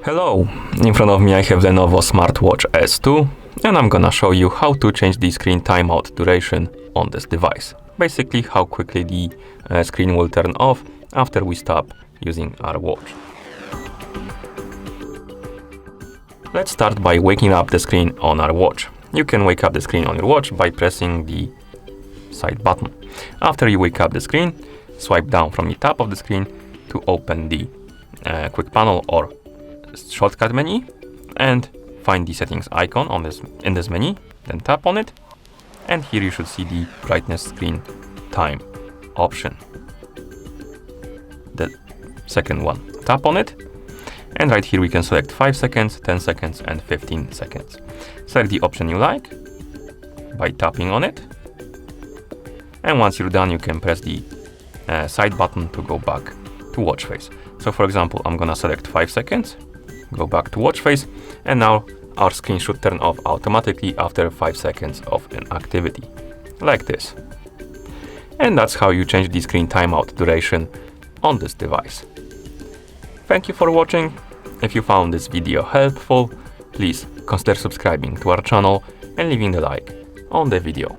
Hello, in front of me I have Lenovo Smartwatch S2 and I'm gonna show you how to change the screen timeout duration on this device. Basically how quickly the screen will turn off after we stop using our watch. Let's start by waking up the screen on our watch. You can wake up the screen on your watch by pressing the side button. After you wake up the screen, swipe down from the top of the screen to open the quick panel or shortcut menu and find the settings icon in this menu, then tap on it, and here you should see the brightness screen time option, the second one. Tap on it, and right here we can select 5 seconds, 10 seconds and 15 seconds. Select the option you like by tapping on it, and once you're done you can press the side button to go back to watch face. So for example, I'm gonna select 5 seconds, go back to watch face, and now our screen should turn off automatically after 5 seconds of inactivity, like this. And that's how you change the screen timeout duration on this device. Thank you for watching. If you found this video helpful, please consider subscribing to our channel and leaving a like on the video.